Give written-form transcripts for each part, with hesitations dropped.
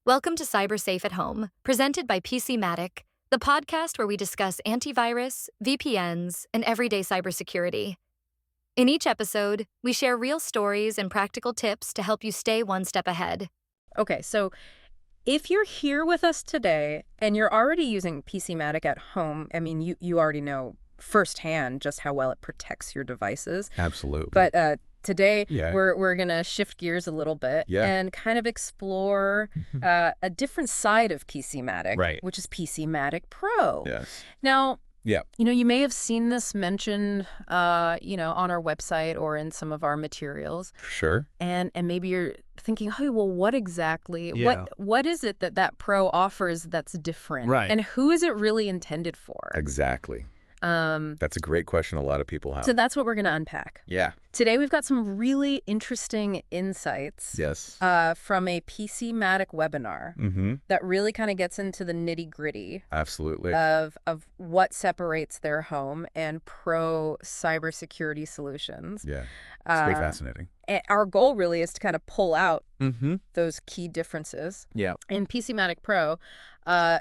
Welcome to Cyber Safe at Home, presented by Matic, the podcast where we discuss antivirus, VPNs, and everyday cybersecurity. In each episode, we share real stories and practical tips to help you stay one step ahead. Okay, so if you're here with us today and you're already using Matic at home, I mean, you already know firsthand just how well it protects your devices. Absolutely. But today, Yeah. we're going to shift gears a little bit and kind of explore a different side of Matic, Right. which is Matic Pro. Yes. Now, Yeah. you may have seen this mentioned, on our website or in some of our materials. Sure. And maybe you're thinking, hey, well, what exactly, Yeah. what is it that Pro offers that's different? Right. And who is it really intended for? Exactly. That's a great question a lot of people have. So that's what we're going to unpack. Yeah. Today, we've got some really interesting insights Yes. from a Matic webinar that really kind of gets into the nitty-gritty Absolutely. of what separates their home and Pro cybersecurity solutions. Yeah. It's very fascinating. And our goal really is to kind of pull out Mm-hmm. those key differences Yeah. in Matic Pro,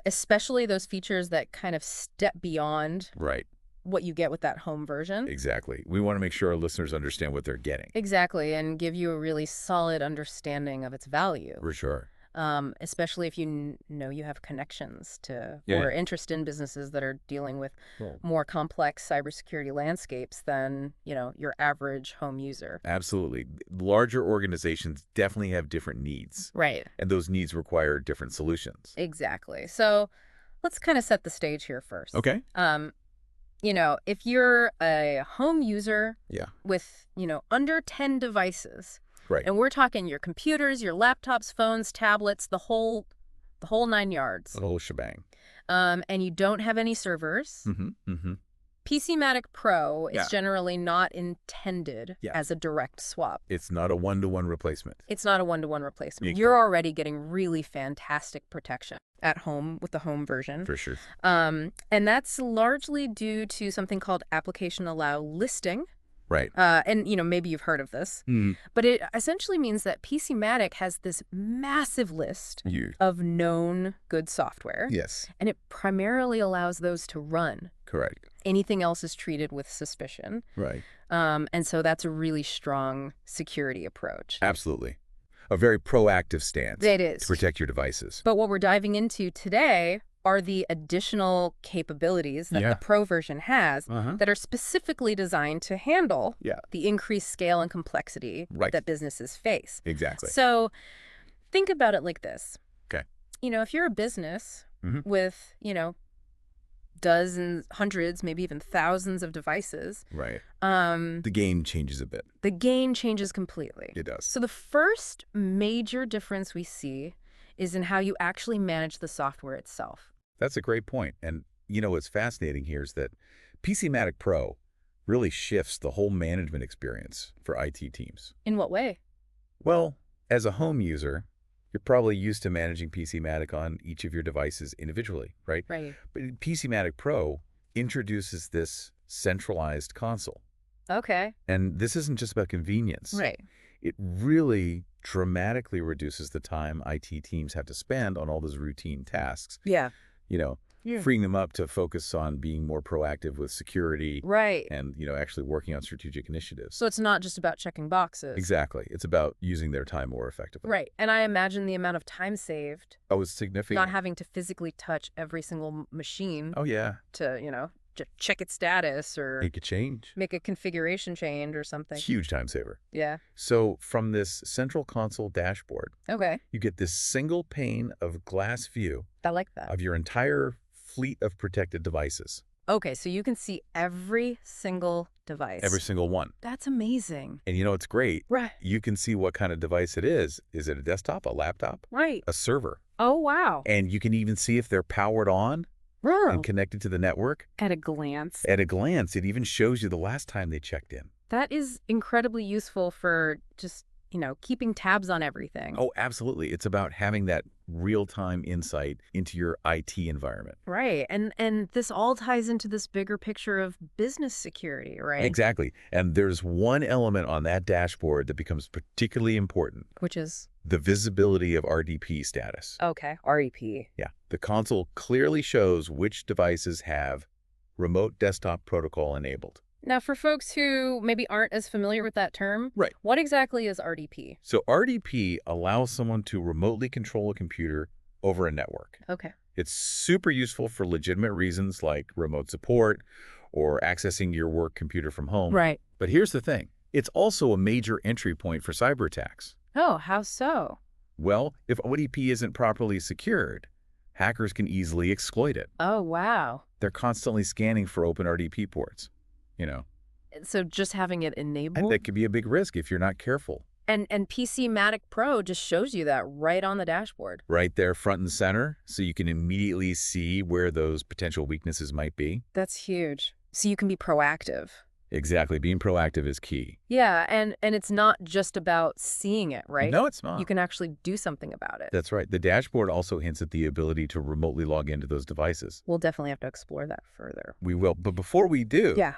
especially those features that kind of step beyond Right. what you get with that home version. Exactly. We want to make sure our listeners understand what they're getting. Exactly, and give you a really solid understanding of its value. For sure. Especially if you know you have connections to Yeah. or interest in businesses that are dealing with Cool. more complex cybersecurity landscapes than, your average home user. Absolutely. Larger organizations definitely have different needs, Right. and those needs require different solutions. Exactly. So let's kind of set the stage here first. Okay. If you're a home user Yeah. with, under 10 devices, Right. and we're talking your computers, your laptops, phones, tablets, the whole 9 yards, The whole shebang. and you don't have any servers, Mm-hmm. Mm-hmm. Matic Pro Yeah. is generally not intended Yeah. as a direct swap. It's not a one-to-one replacement. It's not a one-to-one replacement. Yeah. You're already getting really fantastic protection at home with the home version. For sure. And that's largely due to something called application allow listing. Right. And, maybe you've heard of this, Mm. but it essentially means that Matic has this massive list of known good software, Yes. and it primarily allows those to run. Correct. Anything else is treated with suspicion. Right. And so that's a really strong security approach. Absolutely. A very proactive stance It is. to protect your devices. But what we're diving into today are the additional capabilities that Yeah. the Pro version has Uh-huh. that are specifically designed to handle Yeah. the increased scale and complexity Right. that businesses face. Exactly. So think about it like this. Okay. If you're a business Mhm. with, dozens, hundreds, maybe even thousands of devices, Right. the The game changes a bit. game changes completely. It does. So the first major difference we see is in how you actually manage the software itself. That's a great point. And what's fascinating here is that Matic Pro really shifts the whole management experience for IT teams. In what way? Well, as a home user, you're probably used to managing Matic on each of your devices individually, right? Right. But Matic Pro introduces this centralized console. Okay. And this isn't just about convenience. Right. It really dramatically reduces the time IT teams have to spend on all those routine tasks, Yeah. freeing them up to focus on being more proactive with security Right. and, actually working on strategic initiatives. So it's not just about checking boxes. Exactly. It's about using their time more effectively. Right. And I imagine the amount of time saved, Oh, it's significant. not having to physically touch every single machine Oh, yeah. to, check its status or Make a change. make a configuration change or something. Huge time saver. Yeah. So from this central console dashboard, Okay. you get this single pane of glass view I like that. of your entire fleet of protected devices. Okay. So you can see every single device. Every single one. That's amazing. And it's great. Right. You can see what kind of device it is. Is it a desktop, a laptop, Right. a server? Oh, wow. And you can even see if they're powered on and connected to the network. At a glance. At a glance, it even shows you the last time they checked in. That is incredibly useful for just, keeping tabs on everything. Oh, absolutely. It's about having that real-time insight into your IT environment. Right. And this all ties into this bigger picture of business security, right? Exactly. And there's one element on that dashboard that becomes particularly important. Which is, The visibility of RDP status. okay, REP. Yeah. The console clearly shows which devices have remote desktop protocol enabled. Now, for folks who maybe aren't as familiar with that term, Right. what exactly is RDP? So RDP allows someone to remotely control a computer over a network. Okay. It's super useful for legitimate reasons like remote support or accessing your work computer from home. Right. But here's the thing. It's also a major entry point for cyber attacks. Oh, how so? Well, if ODP isn't properly secured, hackers can easily exploit it. Oh, wow. They're constantly scanning for open RDP ports, So just having it And enabled? that could be a big risk if you're not careful. And PC Matic Pro just shows you that right on the dashboard. Right there front and center, so you can immediately see where those potential weaknesses might be. That's huge. So you can be proactive. Exactly. Being proactive is key. Yeah, and it's not just about seeing it, right? No, it's not. You can actually do something about it. That's right. The dashboard also hints at the ability to remotely log into those devices. We'll definitely have to explore that further. We will. But before we do, Yeah.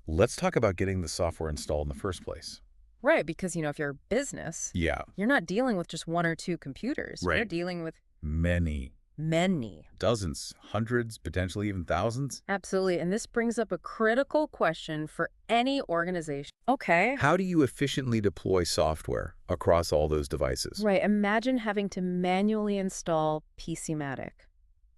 let's talk about getting the software installed in the first place. Right, because, if you're a business, Yeah. you're not dealing with just one or two computers. You're Right. dealing with Many. many. Dozens, hundreds, potentially even thousands. Absolutely. And this brings up a critical question for any organization. Okay. How do you efficiently deploy software across all those devices? Right. Imagine having to manually install PC Matic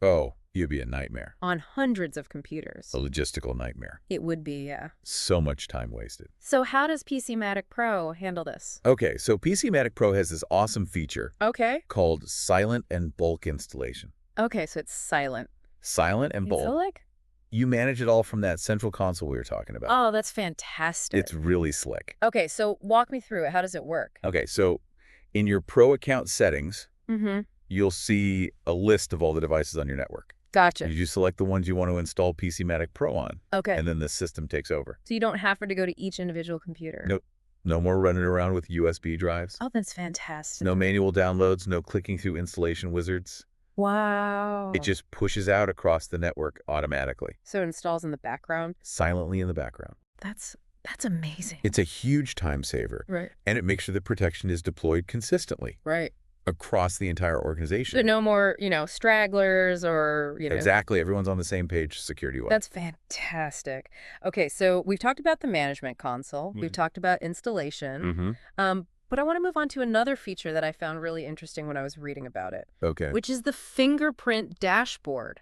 Oh, it'd be a nightmare. on hundreds of computers. A logistical nightmare. It would be, yeah. So much time wasted. So how does PC Matic Pro handle this? Okay, so PC Matic Pro has this awesome feature Okay. called silent and bulk installation. Okay, so it's silent. Silent and So bulk. like, You manage it all from that central console we were talking about. oh, that's fantastic. It's really slick. Okay, so walk me through it. How does it work? Okay, so in your Pro account settings, Mm-hmm. you'll see a list of all the devices on your network. Gotcha. You select the ones you want to install PC Matic Pro on, Okay. and then the system takes over. So you don't have to go to each individual computer. Nope. No more running around with USB drives. Oh, that's fantastic. No manual downloads, no clicking through installation wizards. Wow. It just pushes out across the network automatically, So it installs in the background. silently in the background. That's amazing. It's a huge time saver, Right. and it makes sure the protection is deployed consistently Right. across the entire organization. So no more, stragglers or, Exactly. Everyone's on the same page security-wise. That's fantastic. Okay, so we've talked about the management console. We've talked about installation. Mm-hmm. But I want to move on to another feature that I found really interesting when I was reading about it, Okay. which is the fingerprint dashboard.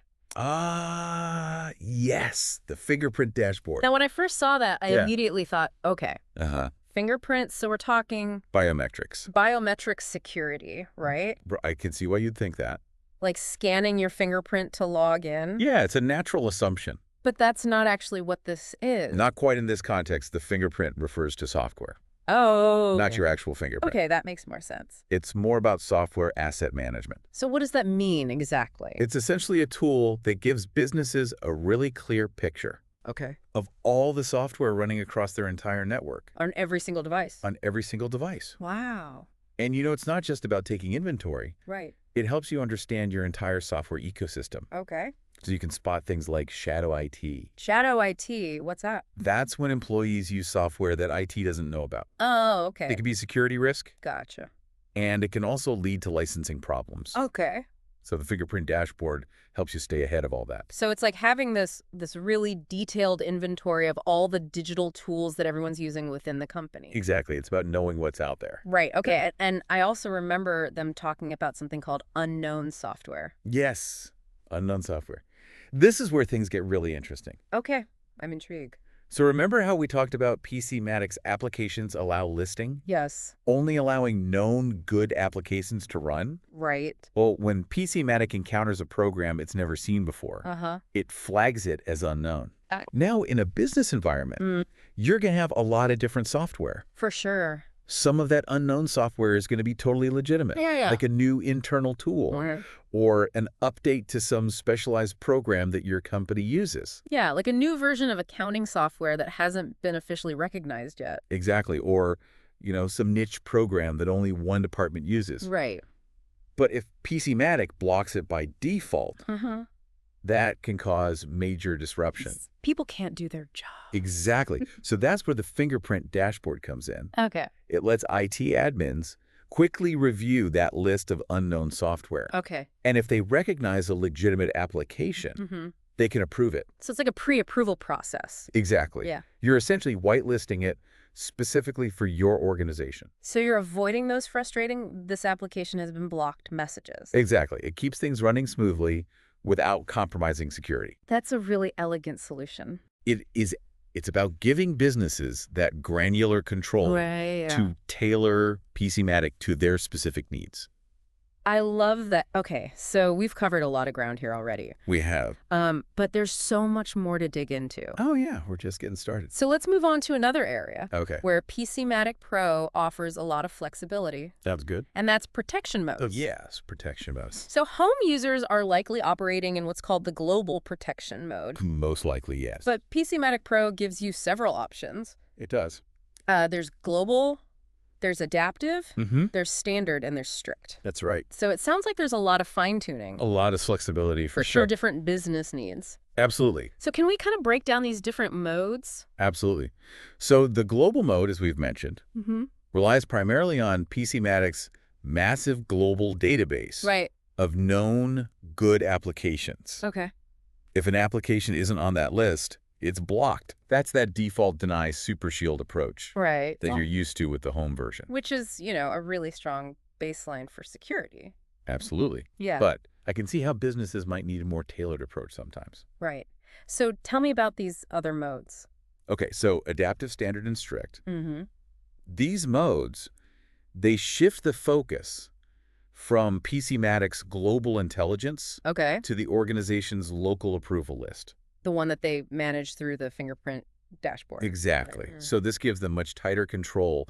Yes. The fingerprint dashboard. Now, when I first saw that, I Yeah. immediately thought, okay, Uh-huh. fingerprints, so we're talking Biometrics. biometric security, right? I can see why you'd think that. Like scanning your fingerprint to log in. Yeah, it's a natural assumption. But that's not actually what this is. Not quite in this context. The fingerprint refers to software, Oh. not your actual fingerprint. Okay, that makes more sense. It's more about software asset management. So what does that mean exactly? It's essentially a tool that gives businesses a really clear picture Okay. of all the software running across their entire network On every single device. on every single device. Wow. And it's not just about taking inventory. Right. It helps you understand your entire software ecosystem. Okay. So you can spot things like shadow IT. Shadow IT, what's that? That's when employees use software that IT doesn't know about. Oh, It okay. could be a security risk, Gotcha. and it can also lead to licensing problems. Okay. So the fingerprint dashboard helps you stay ahead of all that. So it's like having this really detailed inventory of all the digital tools that everyone's using within the company. Exactly. It's about knowing what's out there. Right. Okay. And I also remember them talking about something called unknown software. Yes. Unknown software. This is where things get really interesting. Okay. I'm intrigued. So remember how we talked about PC Matic's applications allow listing, Yes. only allowing known good applications to run? Right. Well, when PC Matic encounters a program it's never seen before, Uh-huh. it flags it as unknown. Uh, Now, in a business environment, Mm. you're going to have a lot of different software. For sure. Some of that unknown software is going to be totally legitimate, Yeah. like a new internal tool or an update to some specialized program that your company uses. Yeah, like a new version of accounting software that hasn't been officially recognized yet. Exactly. Or some niche program that only one department uses. Right. But if PCmatic blocks it by default, Uh-huh. that can cause major disruption. People can't do their job. Exactly. So that's where the fingerprint dashboard comes in. Okay. It lets IT admins quickly review that list of unknown software. Okay. And if they recognize a legitimate application, Mm-hmm. they can approve it. So it's like a pre-approval process. Exactly. Yeah. You're essentially whitelisting it specifically for your organization. So you're avoiding those frustrating, this application has been blocked messages. Exactly. It keeps things running smoothly without compromising security. That's a really elegant solution. It's about giving businesses that granular control to tailor PCmatic to their specific needs. I love that. Okay, so we've covered a lot of ground here already. We have. But there's so much more to dig into. Oh, yeah. We're just getting started. So let's move on to another area Okay. where PCmatic Pro offers a lot of flexibility, Sounds good. and that's protection modes. Oh, yes. Protection modes. So home users are likely operating in what's called the global protection mode. Most likely, yes. But PCmatic Pro gives you several options. It does. There's global, there's adaptive, Mm-hmm. there's standard, and there's strict. That's right. So it sounds like there's a lot of fine-tuning A lot of flexibility for sure. different business needs. Absolutely. So can we kind of break down these different modes? Absolutely. So the global mode, as we've mentioned, Mm-hmm. relies primarily on PCmatic's massive global database Right. of known good applications. Okay. If an application isn't on that list, it's blocked. That's that default deny super shield approach Right. that you're used to with the home version. Which is, a really strong baseline for security. Absolutely. Yeah. But I can see how businesses might need a more tailored approach sometimes. Right. So tell me about these other modes. Okay, so adaptive, standard, and strict. Mm-hmm. These modes, they shift the focus from PCmatic's global intelligence Okay. to the organization's local approval list. The one that they manage through the fingerprint dashboard. Exactly. Right. So this gives them much tighter control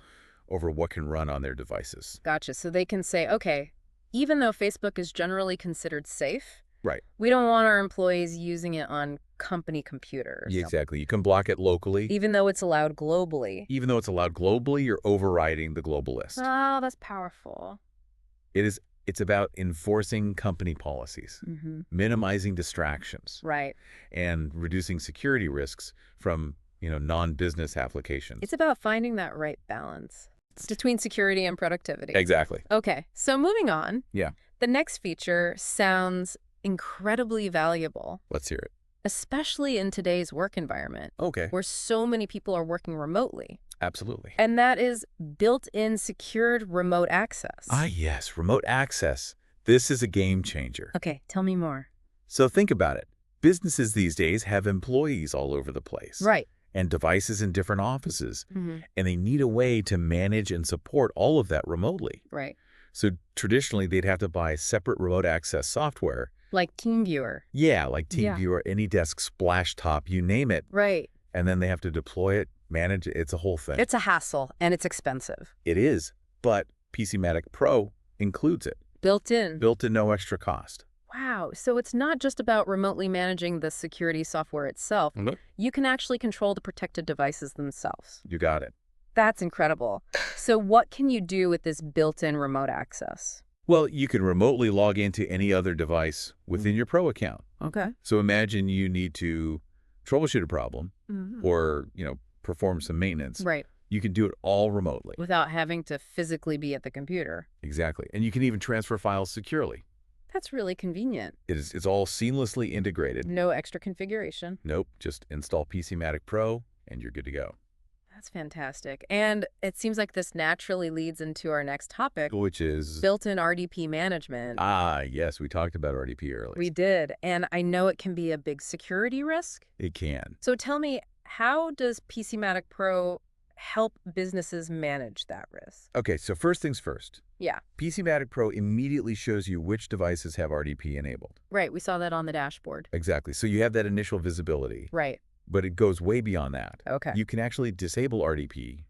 over what can run on their devices. Gotcha. So they can say, okay, even though Facebook is generally considered safe, Right. we don't want our employees using it on company computers. Yeah, exactly. You can block it locally. Even though it's allowed globally. Even though it's allowed globally, you're overriding the global list. Oh, that's powerful. It's about enforcing company policies, Mm-hmm. minimizing distractions, Right. and reducing security risks from, non-business applications. It's about finding that right balance between security and productivity. Exactly. Okay, so moving on. Yeah. The next feature sounds incredibly valuable, Let's hear it. especially in today's work environment, Okay. where so many people are working remotely. Absolutely. And that is built-in secured remote access. Ah, yes. Remote access. This is a game changer. Okay, tell me more. So think about it. Businesses these days have employees all over the place. Right. And devices in different offices. Mm-hmm. And they need a way to manage and support all of that remotely. Right. So traditionally, they'd have to buy separate remote access software. Like TeamViewer. Yeah, like Yeah. TeamViewer, AnyDesk, Splashtop, you name it. Right. And then they have to deploy it, manage it. It's a whole thing. It's a hassle, and it's expensive. It is, but PCmatic Pro includes it. Built in. Built in no extra cost. Wow. So it's not just about remotely managing the security software itself. You can actually control the protected devices themselves. You got it. That's incredible. So what can you do with this built-in remote access? Well, you can remotely log into any other device within your Pro account. Okay. So imagine you need to troubleshoot a problem Mm-hmm. or, perform some maintenance. Right. You can do it all remotely. Without having to physically be at the computer. Exactly. And you can even transfer files securely. That's really convenient. It's all seamlessly integrated. No extra configuration. Nope, just install PCmatic Pro and you're good to go. That's fantastic. And it seems like this naturally leads into our next topic, Which is... built-in RDP management. Ah, yes, we talked about RDP earlier. We did. And I know it can be a big security risk. It can. So tell me, how does PCmatic Pro help businesses manage that risk? Okay, so first things first. Yeah. PCmatic Pro immediately shows you which devices have RDP enabled. Right. We saw that on the dashboard. Exactly. So you have that initial visibility, Right. but it goes way beyond that. Okay. You can actually disable RDP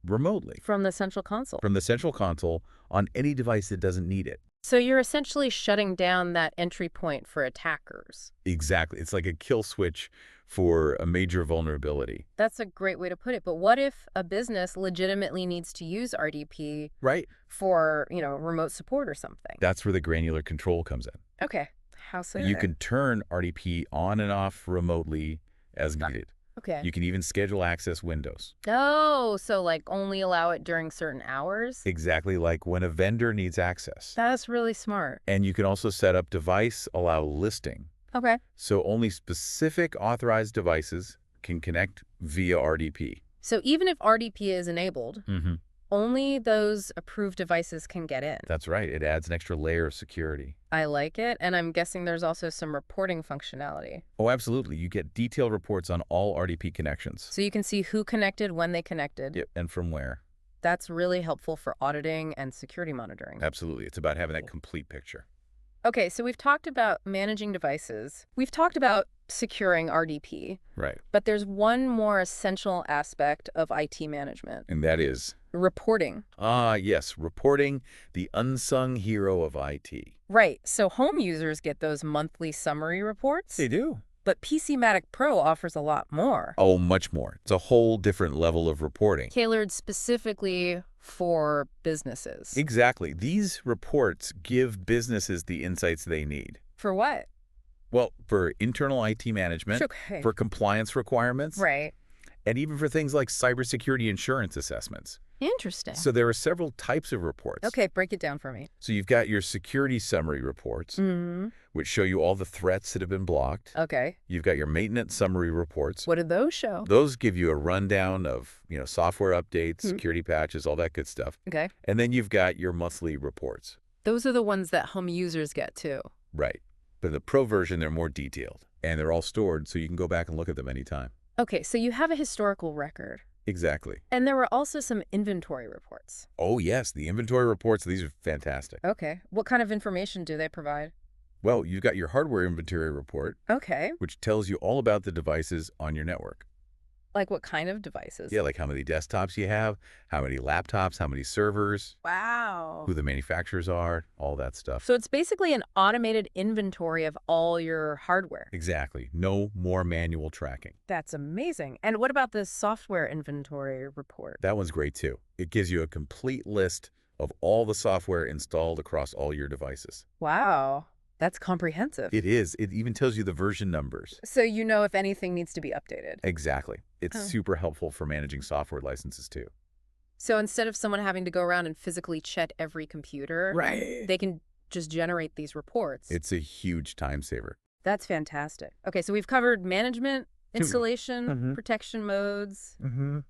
remotely From the central console. from the central console on any device that doesn't need it. So you're essentially shutting down that entry point for attackers. Exactly. It's like a kill switch for a major vulnerability. That's a great way to put it. But what if a business legitimately needs to use RDP Right. for, remote support or something? That's where the granular control comes in. Okay. How so? You can turn RDP on and off remotely as needed. Okay. You can even schedule access windows. Oh, so like only allow it during certain hours? Exactly like when a vendor needs access. That's really smart. And you can also set up device allow listing. Okay. So only specific authorized devices can connect via RDP. So even if RDP is enabled, only those approved devices can get in. That's right. It adds an extra layer of security. I like it. And I'm guessing there's also some reporting functionality. Oh, absolutely. You get detailed reports on all RDP connections. So you can see who connected, when they connected. Yep, and from where. That's really helpful for auditing and security monitoring. Absolutely. It's about having that complete picture. Okay, so we've talked about managing devices. We've talked about securing RDP. Right. But there's one more essential aspect of IT management. And that is? Reporting. Ah, yes. Reporting, the unsung hero of IT. Right. So home users get those monthly summary reports. They do. But PC Matic Pro offers a lot more. Oh, much more. It's a whole different level of reporting. Tailored specifically for businesses. Exactly. These reports give businesses the insights they need. For what? Well, for internal IT management, Okay. for compliance requirements, Right. and even for things like cybersecurity insurance assessments. Interesting. So there are several types of reports. Okay, break it down for me. So you've got your security summary reports, which show you all the threats that have been blocked. Okay. You've got your maintenance summary reports. What do those show? Those give you a rundown of, software updates, security patches, all that good stuff. Okay. And then you've got your monthly reports. Those are the ones that home users get too. Right. But in the pro version, they're more detailed, and they're all stored so you can go back and look at them anytime. Okay, so you have a historical record. Exactly. And there were also some inventory reports. Oh, yes. The inventory reports, these are fantastic. Okay. What kind of information do they provide? Well, you've got your hardware inventory report, Okay. which tells you all about the devices on your network. Like what kind of devices? Yeah, like how many desktops you have, how many laptops, how many servers, Wow. who the manufacturers are, all that stuff. So it's basically an automated inventory of all your hardware. Exactly. No more manual tracking. That's amazing. And what about the software inventory report? That one's great, too. It gives you a complete list of all the software installed across all your devices. Wow. That's comprehensive. It is. It even tells you the version numbers. So you know if anything needs to be updated. Exactly. It's Oh. super helpful for managing software licenses, too. So instead of someone having to go around and physically check every computer, Right. they can just generate these reports. It's a huge time saver. That's fantastic. Okay, so we've covered management, installation, protection modes,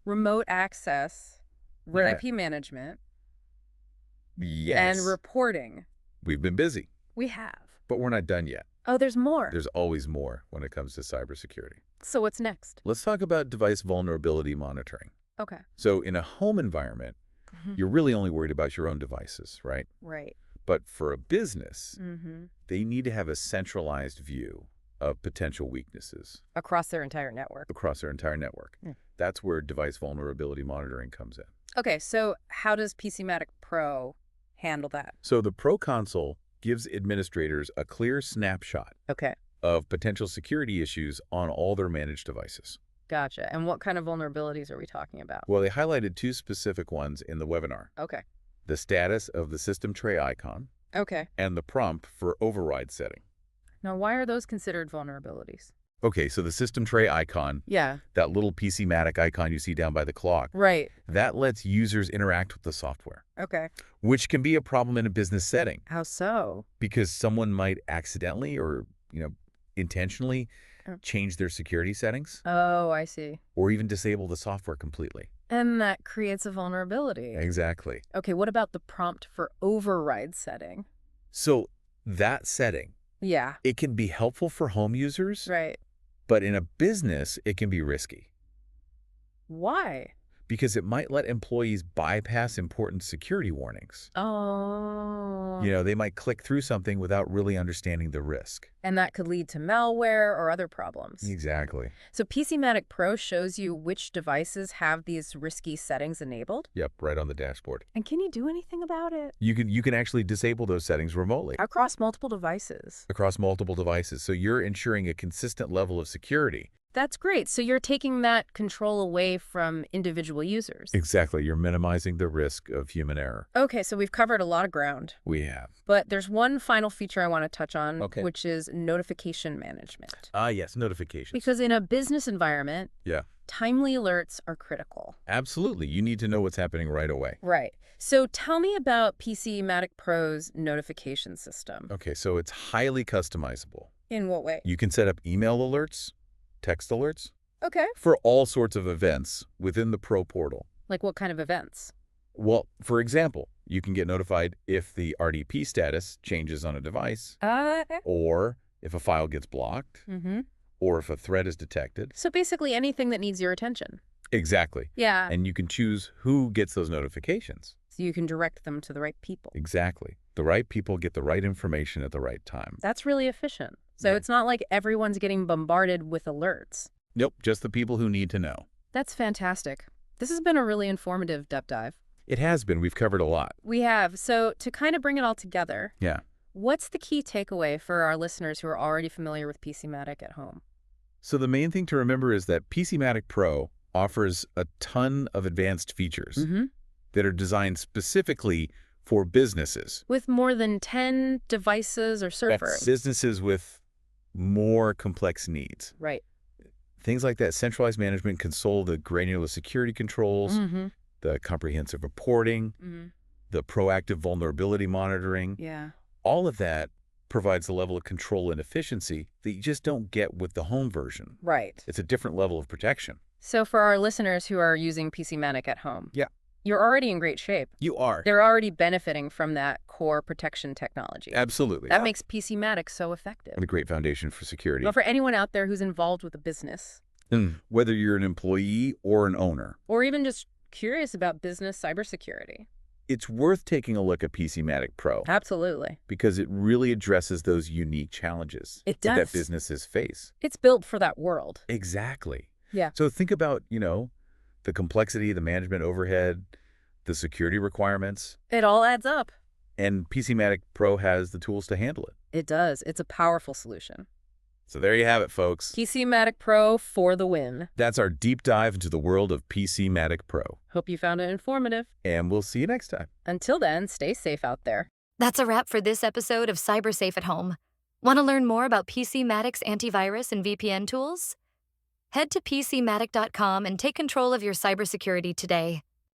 remote access, Right. IP management, Yes. and reporting. We've been busy, We have. but we're not done yet. Oh, there's more. There's always more when it comes to cybersecurity. So what's next? Let's talk about device vulnerability monitoring. Okay. So in a home environment, you're really only worried about your own devices, right? Right. But for a business, Mm-hmm. they need to have a centralized view of potential weaknesses Across their entire network. across their entire network. Hmm. That's where device vulnerability monitoring comes in. Okay, so how does PC Matic Pro handle that? So the Pro Console gives administrators a clear snapshot Okay. of potential security issues on all their managed devices. Gotcha. And what kind of vulnerabilities are we talking about? Well, they highlighted two specific ones in the webinar: Okay. the status of the system tray icon Okay. and the prompt for override setting. Now, why are those considered vulnerabilities? Okay, so the system tray icon, Yeah. that little PC Matic icon you see down by the clock, Right. that lets users interact with the software, Okay. which can be a problem in a business setting How so? because someone might accidentally or, intentionally change their security settings Oh, I see. or even disable the software completely. And that creates a vulnerability. Exactly. Okay, what about the prompt for override setting? So that setting, Yeah. it can be helpful for home users, Right. but in a business, it can be risky Why? because it might let employees bypass important security warnings. Oh. They might click through something without really understanding the risk. And that could lead to malware or other problems. Exactly. So PC Matic Pro shows you which devices have these risky settings enabled. Yep, right on the dashboard. And can you do anything about it? You can actually disable those settings remotely Across multiple devices. across multiple devices. So you're ensuring a consistent level of security That's great. So you're taking that control away from individual users. Exactly. You're minimizing the risk of human error. Okay, so we've covered a lot of ground. We have. But there's one final feature I want to touch on, Okay. which is notification management. Yes, notifications. Because in a business environment, Yeah, timely alerts are critical. absolutely. You need to know what's happening right away. Right. So tell me about PC Matic Pro's notification system. Okay, so it's highly customizable. In what way? You can set up email alerts, text alerts, Okay. for all sorts of events within the Pro portal. Like what kind of events? Well, for example, you can get notified if the RDP status changes on a device, or if a file gets blocked, or if a threat is detected. So basically anything that needs your attention. Exactly. Yeah. And you can choose who gets those notifications. So you can direct them to the right people. Exactly. The right people get the right information at the right time. That's really efficient. So Yeah. it's not like everyone's getting bombarded with alerts. Nope, just the people who need to know. That's fantastic. This has been a really informative deep dive. It has been. We've covered a lot. We have. So to kind of bring it all together, Yeah. what's the key takeaway for our listeners who are already familiar with PC Matic at home? So the main thing to remember is that PC Matic Pro offers a ton of advanced features that are designed specifically for businesses. With more than 10 devices or That's servers. businesses with more complex needs. Right. Things like that centralized management, console, the granular security controls, the comprehensive reporting, the proactive vulnerability monitoring. Yeah. All of that provides a level of control and efficiency that you just don't get with the home version. Right. It's a different level of protection. So for our listeners who are using PC Matic at home, Yeah. you're already in great shape. You are. They're already benefiting from that core protection technology. Absolutely. That makes PC Matic so effective. And a great foundation for security. But for anyone out there who's involved with a business, Whether you're an employee or an owner, or even just curious about business cybersecurity. it's worth taking a look at PC Matic Pro Absolutely. because it really addresses those unique challenges It that does. businesses face. It's built for that world. Exactly. Yeah. So think about, the complexity, the management overhead, the security requirements, It all adds up. and PC Matic Pro has the tools to handle it. It does. It's a powerful solution. So there you have it, folks. PC Matic Pro for the win. That's our deep dive into the world of PC Matic Pro. Hope you found it informative. And we'll see you next time. Until then, stay safe out there. That's a wrap for this episode of Cyber Safe at Home. Want to learn more about PC Matic's antivirus and VPN tools? Head to PCMatic.com and take control of your cybersecurity today.